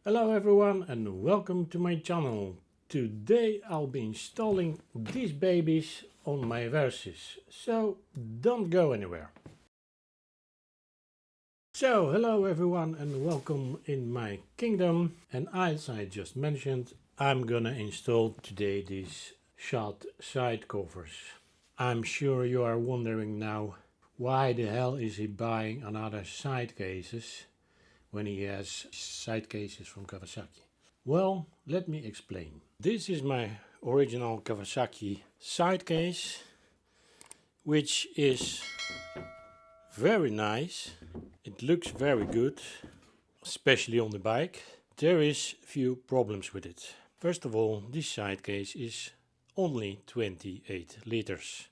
Hello everyone and welcome to my channel. Today I'll be installing these babies on my Versys, so don't go anywhere. So hello everyone and welcome in my kingdom, and as I just mentioned, I'm gonna install today these Shad side covers. I'm sure you are wondering now, why the hell is he buying another side cases when he has side cases from Kawasaki? Well, let me explain. This is my original Kawasaki side case, which is very nice. It looks very good, especially on the bike. There is few problems with it. First of all, this side case is only 28 liters,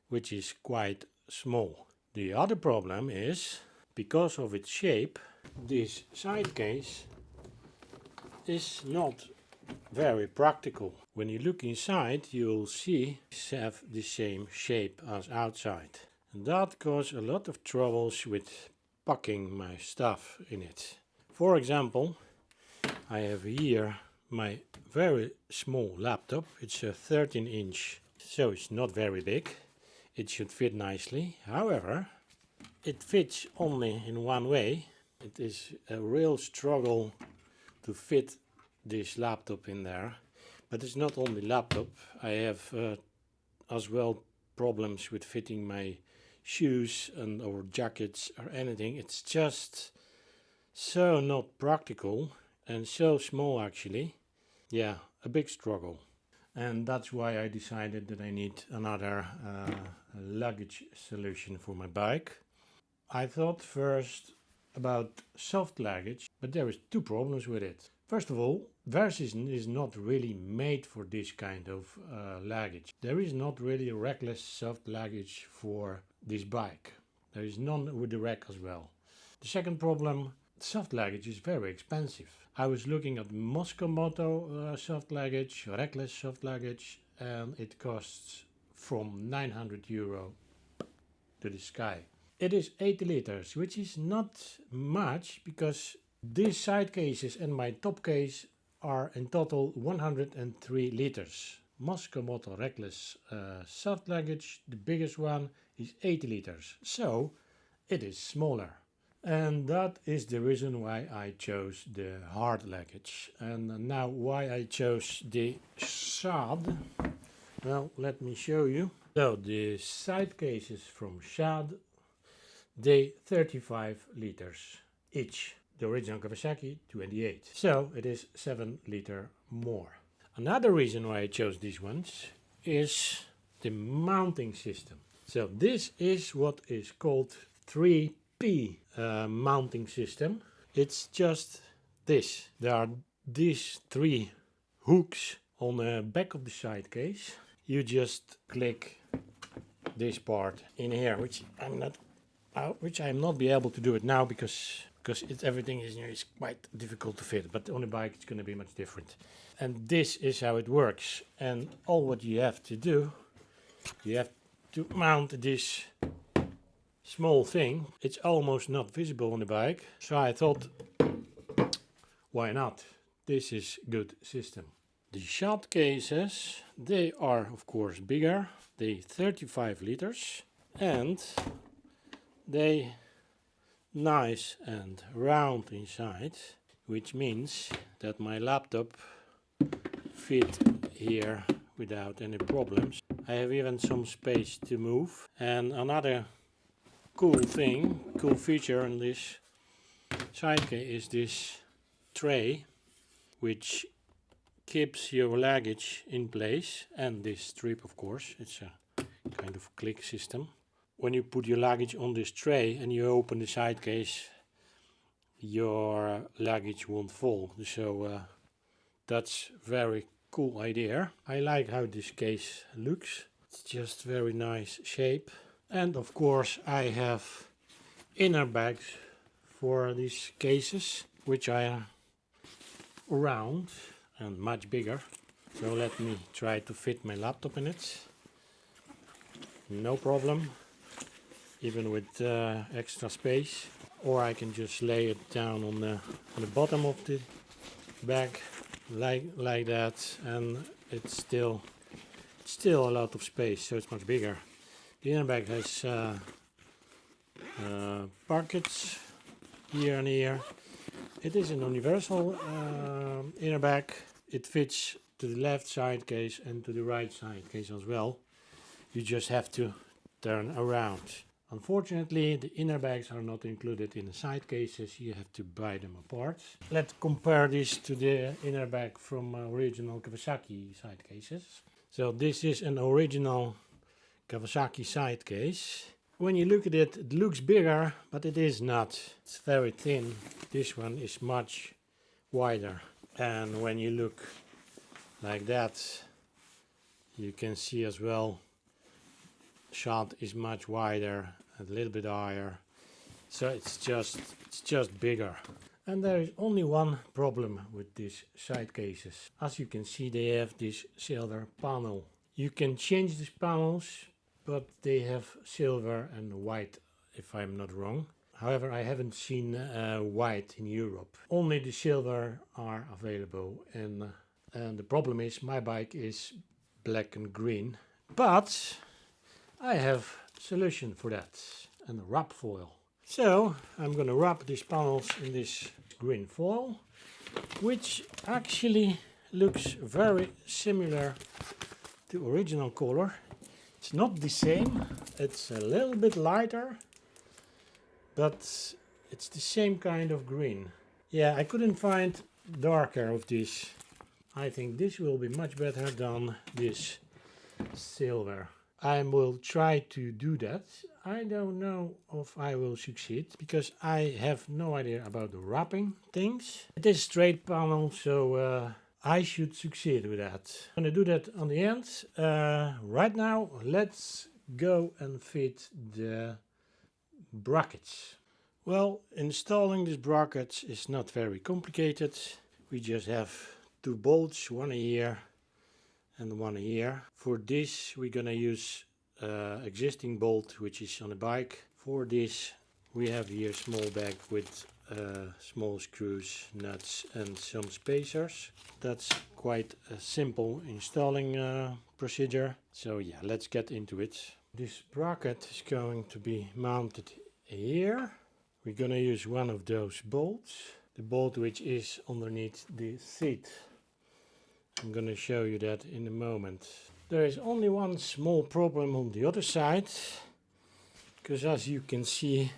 which is quite small. The other problem is, because of its shape, this side case is not very practical. When you look inside, you'll see it's have the same shape as outside. And that caused a lot of troubles with packing my stuff in it. For example, I have here my very small laptop. It's a 13-inch, so it's not very big. It should fit nicely. However, it fits only in one way. It is a real struggle to fit this laptop in there. But it's not only laptop. I have as well problems with fitting my shoes and or jackets or anything. It's just so not practical and so small actually. Yeah, a big struggle. And that's why I decided that I need another luggage solution for my bike. I thought first about soft luggage, but there is two problems with it. First of all, Versys is not really made for this kind of luggage. There is not really a rackless soft luggage for this bike. There is none with the rack as well. The second problem, soft luggage is very expensive. I was looking at Moto soft luggage, rackless soft luggage, and it costs from 900 euro to the sky. It is 80 liters, which is not much because these side cases and my top case are in total 103 liters. Moto Reckless soft luggage, the biggest one, is 80 liters, so it is smaller. And that is the reason why I chose the hard luggage. And now why I chose the Shad, well, let me show you. So the side cases from Shad, they 35 liters each. The original Kawasaki 28. So it is 7 liter more. Another reason why I chose these ones is the mounting system. So this is what is called 3P mounting system. It's just this. There are these three hooks on the back of the side case. You just click this part in here, which I'm not be able to do it now because everything is quite difficult to fit, but on the bike it's going to be much different. And this is how it works. And all what you have to do, you have to mount this small thing. It's almost not visible on the bike, so I thought, why not? This is good system. The Shad cases, they are of course bigger. They 35 liters and they nice and round inside, which means that my laptop fit here without any problems. I have even some space to move. And another cool feature on this sidecase is this tray, which keeps your luggage in place, and this strip of course. It's a kind of click system. When you put your luggage on this tray and you open the side case, your luggage won't fall. So that's very cool idea. I like how this case looks. It's just very nice shape. And of course I have inner bags for these cases, which are round and much bigger. So let me try to fit my laptop in it. No problem. Even with extra space, or I can just lay it down on the bottom of the back like that, and it's still a lot of space, so it's much bigger. The inner bag has pockets here and here. It is an universal inner bag. It fits to the left side case and to the right side case as well. You just have to turn around. Unfortunately, the inner bags are not included in the side cases. You have to buy them apart. Let's compare this to the inner bag from original Kawasaki side cases. So this is an original Kawasaki side case. When you look at it, it looks bigger, but it is not. It's very thin. This one is much wider. And when you look like that, you can see as well, Shad is much wider, a little bit higher. So it's just bigger. And there is only one problem with these side cases. As you can see, they have this silver panel. You can change these panels, but they have silver and white, if I'm not wrong. However, I haven't seen white in Europe. Only the silver are available, and the problem is my bike is black and green. But I have a solution for that, and wrap foil. So I'm gonna wrap these panels in this green foil, which actually looks very similar to original color. It's not the same, it's a little bit lighter, but it's the same kind of green. Yeah, I couldn't find darker of this. I think this will be much better than this silver. I will try to do that. I don't know if I will succeed because I have no idea about the wrapping things. It is straight panel, so I should succeed with that. I'm gonna do that on the end. Right now, let's go and fit the brackets. Well, installing these brackets is not very complicated. We just have two bolts, one here and one here. For this, we're gonna use existing bolt which is on the bike. For this, we have here a small bag with small screws, nuts and some spacers. That's quite a simple installing procedure. So yeah, let's get into it. This bracket is going to be mounted here. We're gonna use one of those bolts, the bolt which is underneath the seat. I'm gonna show you that in a moment. There is only one small problem on the other side, because as you can see,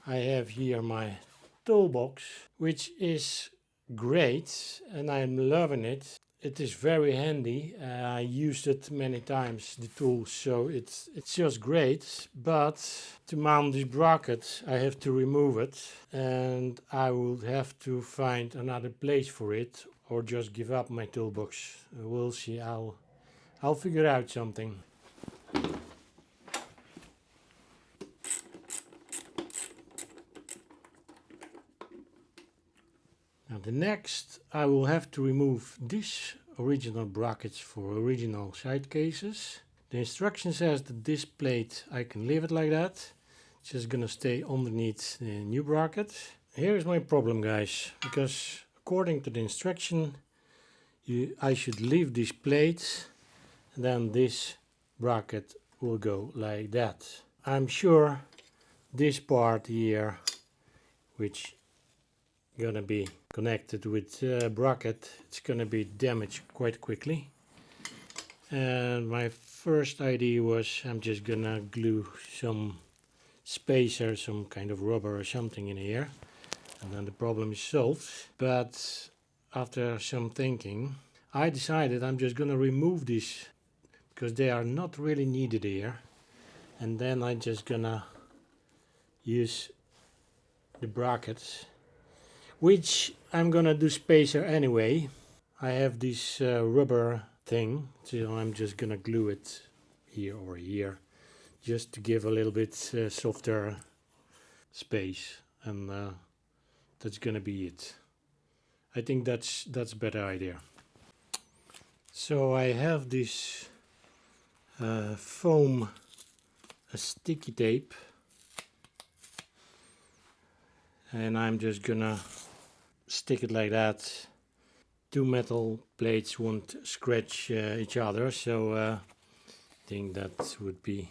I have here my toolbox, which is great and I'm loving it. It is very handy. I used it many times, the tool, so it's just great. But to mount this bracket, I have to remove it, and I will have to find another place for it, or just give up my toolbox. We'll see. I'll figure out something. Now the next, I will have to remove these original brackets for original side cases. The instruction says that this plate, I can leave it like that. It's just gonna stay underneath the new bracket. Here's my problem, guys, because according to the instruction, I should leave this plate, and then this bracket will go like that. I'm sure this part here, which gonna be connected with bracket, it's gonna be damaged quite quickly. And my first idea was I'm just gonna glue some spacer, some kind of rubber or something in here, and then the problem is solved. But after some thinking, I decided I'm just gonna remove these because they are not really needed here, and then I'm just gonna use the brackets, which I'm gonna do spacer anyway. I have this rubber thing, so I'm just gonna glue it here or here, just to give a little bit softer space, and that's gonna be it. I think that's a better idea. So I have this foam sticky tape, and I'm just gonna stick it like that. Two metal plates won't scratch each other, so I think that would be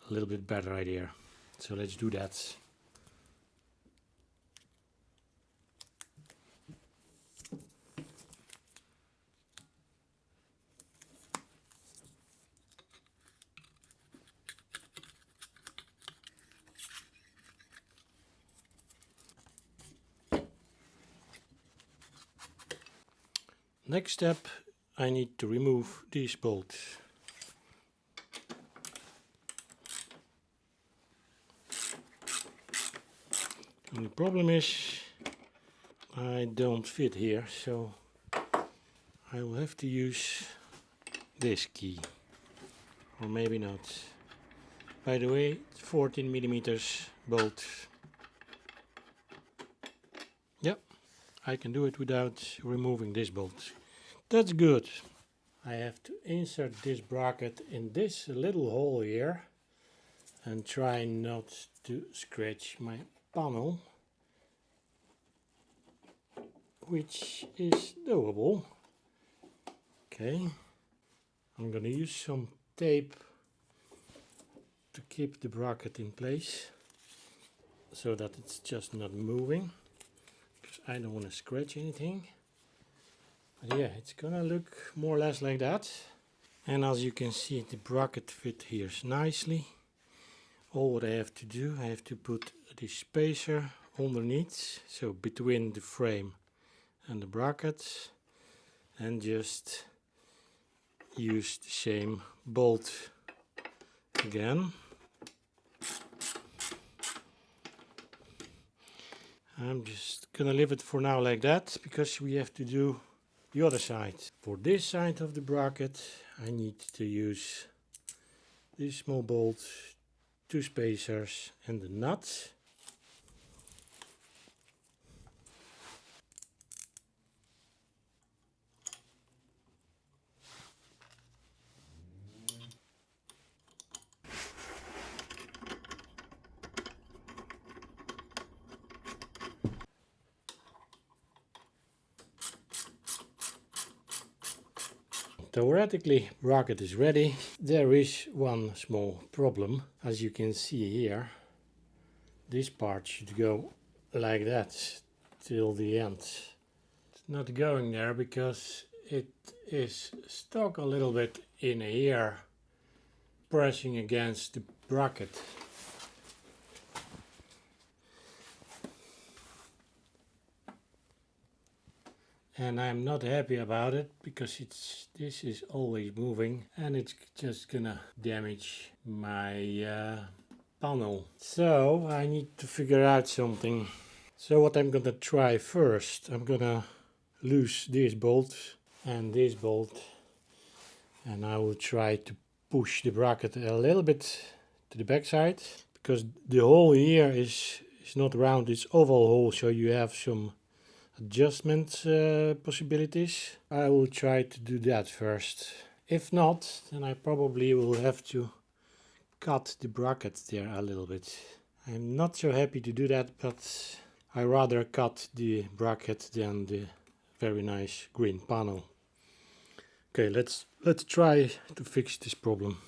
a little bit better idea. So let's do that. Next step, I need to remove these bolts. And the problem is I don't fit here, so I will have to use this key, or maybe not. By the way, 14 millimeters bolt. Yep, I can do it without removing this bolt. That's good. I have to insert this bracket in this little hole here and try not to scratch my panel, which is doable. Okay, I'm gonna use some tape to keep the bracket in place so that it's just not moving, because I don't want to scratch anything. But yeah, it's gonna look more or less like that. And as you can see, the bracket fit here nicely. All what I have to do, I have to put the spacer underneath, so between the frame and the bracket, and just use the same bolt again. I'm just gonna leave it for now like that, because we have to do the other side. For this side of the bracket, I need to use this small bolt, two spacers and the nut. Theoretically, bracket is ready. There is one small problem. As you can see here, this part should go like that till the end. It's not going there because it is stuck a little bit in here, pressing against the bracket. And I'm not happy about it, because this is always moving and it's just gonna damage my panel. So I need to figure out something. So what I'm gonna try first, I'm gonna loose this bolt and this bolt, and I will try to push the bracket a little bit to the back side, because the hole here is not round, it's oval hole, so you have some adjustment possibilities. I will try to do that first. If not, then I probably will have to cut the bracket there a little bit. I'm not so happy to do that, but I rather cut the bracket than the very nice green panel. Okay, let's try to fix this problem.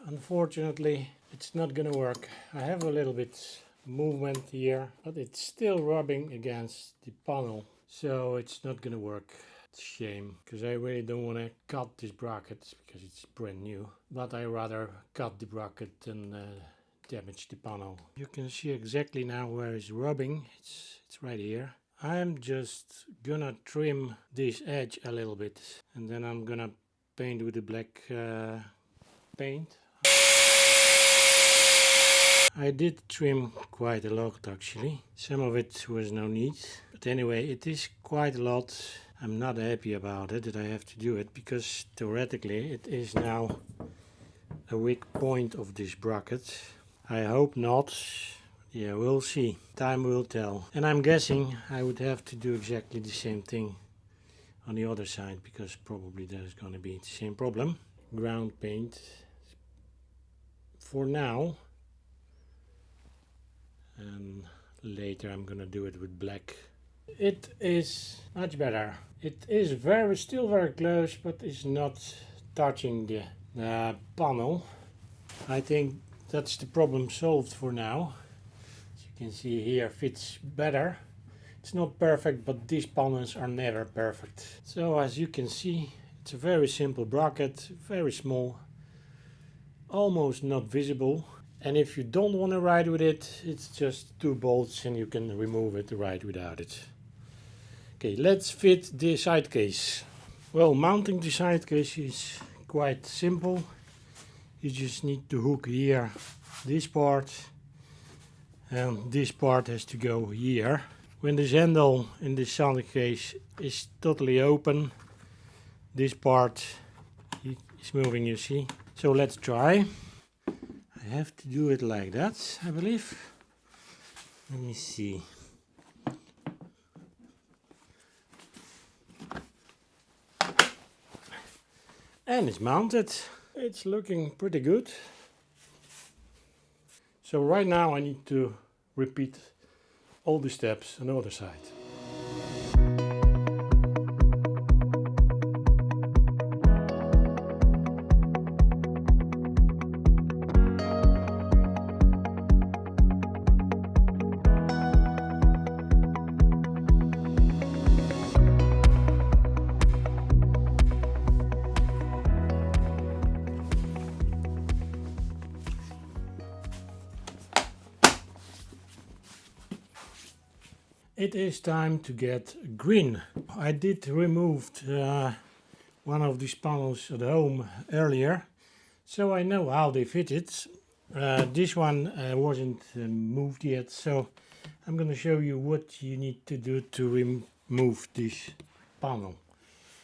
Unfortunately, it's not gonna work. I have a little bit movement here, but it's still rubbing against the panel, so it's not gonna work. It's a shame, because I really don't want to cut this bracket because it's brand new, but I rather cut the bracket than damage the panel. You can see exactly now where it's rubbing. It's right here. I'm just gonna trim this edge a little bit, and then I'm gonna paint with the black paint. I did trim quite a lot actually. Some of it was no need. But anyway, it is quite a lot. I'm not happy about it that I have to do it, because theoretically it is now a weak point of this bracket. I hope not. Yeah, we'll see. Time will tell. And I'm guessing I would have to do exactly the same thing on the other side, because probably there's going to be the same problem. Ground paint. For now, and later I'm gonna do it with black. It is much better. It is still very close, but it's not touching the panel. I think that's the problem solved for now. As you can see here, fits better. It's not perfect, but these panels are never perfect. So as you can see, it's a very simple bracket, very small, almost not visible. And if you don't want to ride with it, it's just 2 bolts and you can remove it to ride without it. Okay, let's fit the side case. Well, mounting the side case is quite simple. You just need to hook here this part, and this part has to go here. When this handle in the side case is totally open, this part is moving, you see. So let's try. I have to do it like that, I believe. Let me see. And it's mounted. It's looking pretty good. So right now I need to repeat all the steps on the other side. It is time to get green. I did remove one of these panels at home earlier, so I know how they fit it. This one wasn't moved yet, so I'm going to show you what you need to do to remove this panel.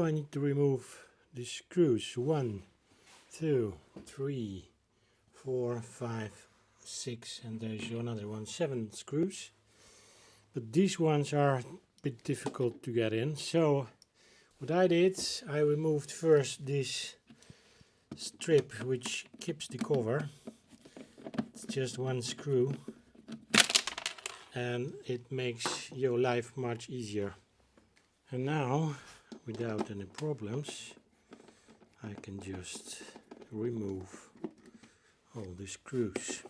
I need to remove the screws. 1, 2, 3, 4, 5, 6, and there's another one, 7 screws. But these ones are a bit difficult to get in. So what I did, I removed first this strip which keeps the cover. It's just 1 screw and it makes your life much easier. And now, without any problems, I can just remove all the screws.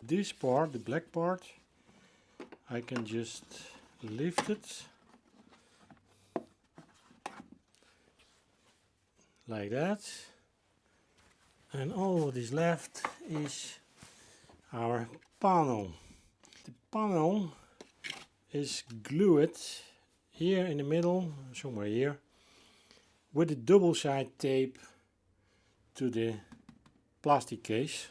This part, the black part, I can just lift it like that, and all what is left is our panel. The panel is glued here in the middle, somewhere here, with a double side tape to the plastic case.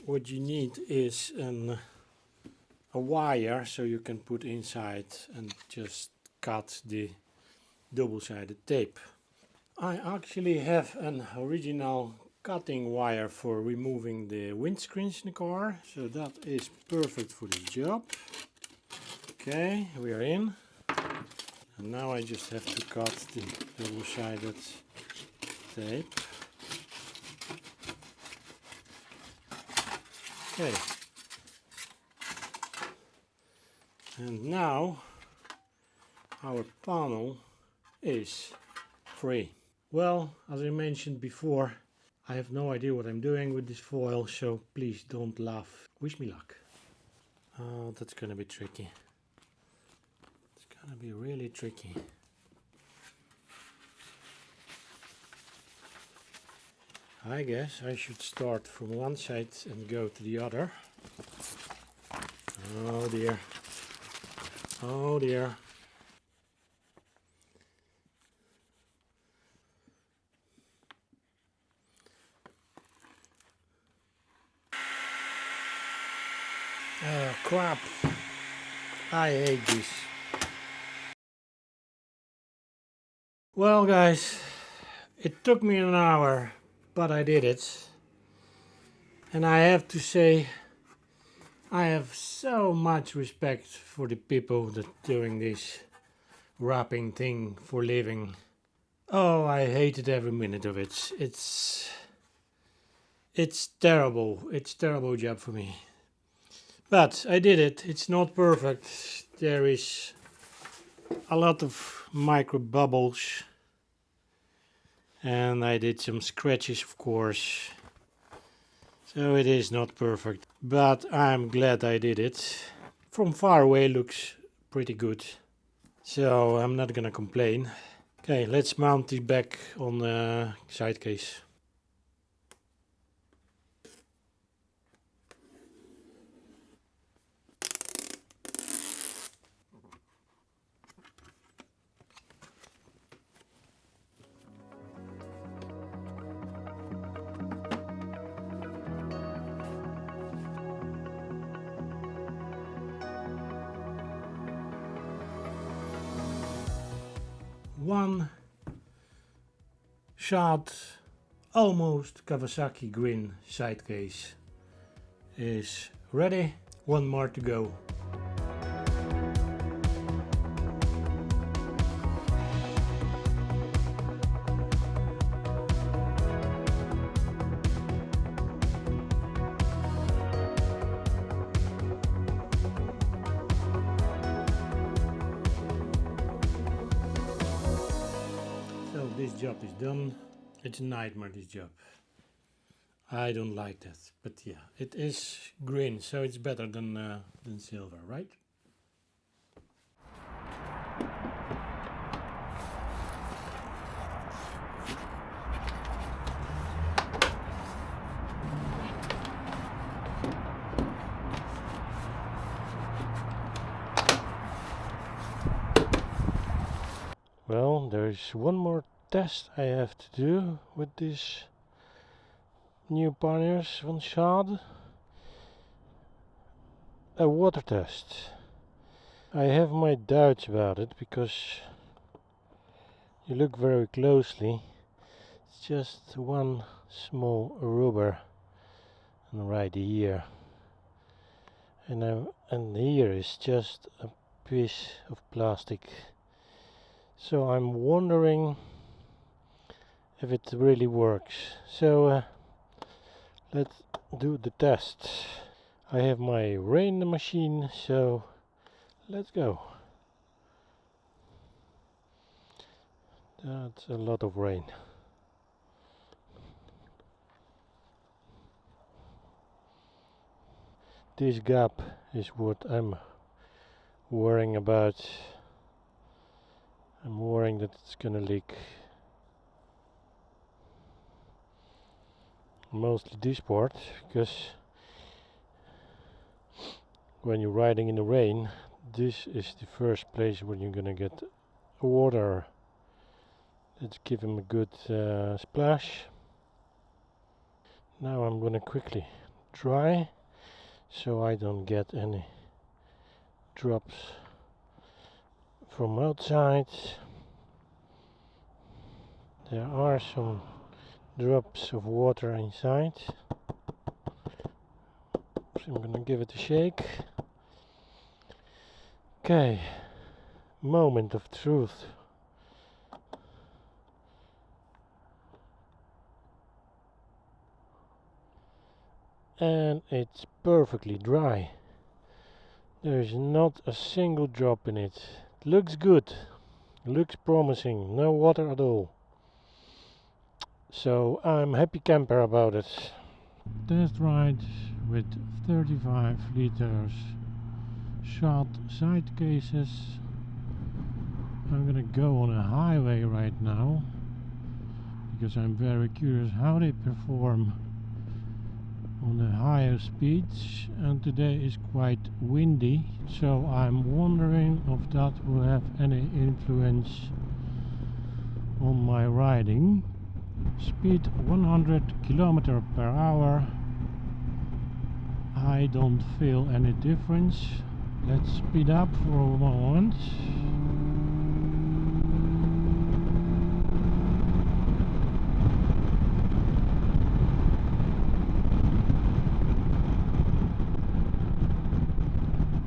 What you need is a wire so you can put inside and just cut the double-sided tape. I actually have an original cutting wire for removing the windscreens in the car, so that is perfect for the job. Okay, we are in. And now I just have to cut the double-sided tape. Okay, and now our panel is free. Well, as I mentioned before, I have no idea what I'm doing with this foil, so please don't laugh. Wish me luck. Oh, that's gonna be tricky. It's gonna be really tricky. I guess I should start from one side and go to the other. Oh dear. Oh dear. Oh crap. I hate this. Well guys, it took me an hour, but I did it. And I have to say, I have so much respect for the people that doing this wrapping thing for living. Oh, I hated every minute of it. It's terrible. It's terrible job for me. But I did it. It's not perfect. There is a lot of micro bubbles. And I did some scratches, of course. So it is not perfect. But I'm glad I did it. From far away looks pretty good. So I'm not gonna complain. Okay, let's mount it back on the side case. One Shad almost Kawasaki green side case is ready. One more to go. So this job is done. It's a nightmare, this job. I don't like that, but yeah, it is green, so it's better than silver, right? Well, there's one more test I have to do with this new panniers van Shad. A water test. I have my doubts about it because you look very closely. It's just one small rubber right here, and here is just a piece of plastic. So I'm wondering if it really works. So let's do the test. I have my rain machine, so let's go. That's a lot of rain. This gap is what I'm worrying about. I'm worrying that it's gonna leak. Mostly this part, because when you're riding in the rain, this is the first place where you're gonna get water. Let's give him a good splash. Now I'm gonna quickly dry so I don't get any drops from outside. There are some drops of water inside, so I'm gonna give it a shake. Okay, moment of truth. And it's perfectly dry. There's not a single drop in it. Looks good, looks promising, no water at all. So I'm happy camper about it. Test ride with 35 liters Shad side cases. I'm gonna go on a highway right now because I'm very curious how they perform on the higher speeds, and today is quite windy, so I'm wondering if that will have any influence on my riding. Speed 100 km per hour. I don't feel any difference. Let's speed up for a moment.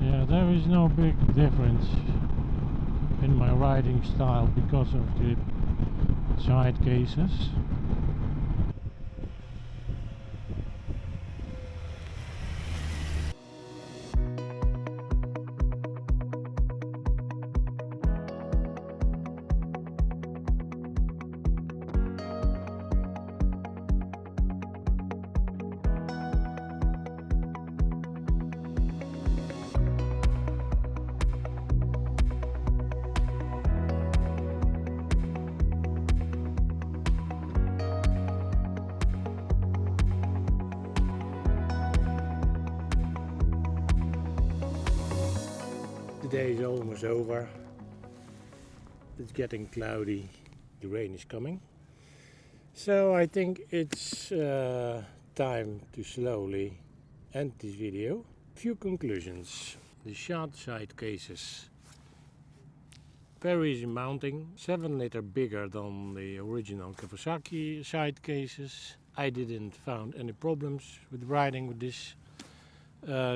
Yeah, there is no big difference in my riding style because of the side cases. The day is almost over. It's getting cloudy. The rain is coming. So I think it's time to slowly end this video. Few conclusions. The Shad side cases. Very easy mounting. 7 liter bigger than the original Kawasaki side cases. I didn't find any problems with riding with this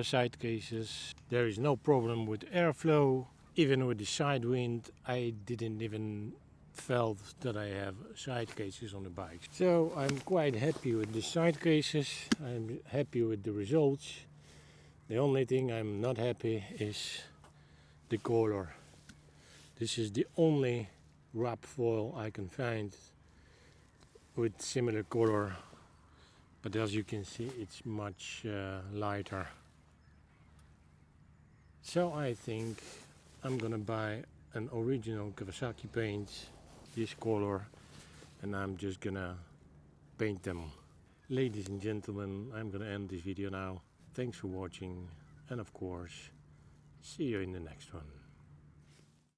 side cases. There is no problem with airflow. Even with the side wind, I didn't even felt that I have side cases on the bike. So I'm quite happy with the side cases. I'm happy with the results. The only thing I'm not happy is the color. This is the only wrap foil I can find with similar color, but as you can see it's much lighter. So I think I'm gonna buy an original Kawasaki paint, this color, and I'm just gonna paint them. Ladies and gentlemen, I'm gonna end this video now. Thanks for watching, and of course, see you in the next one.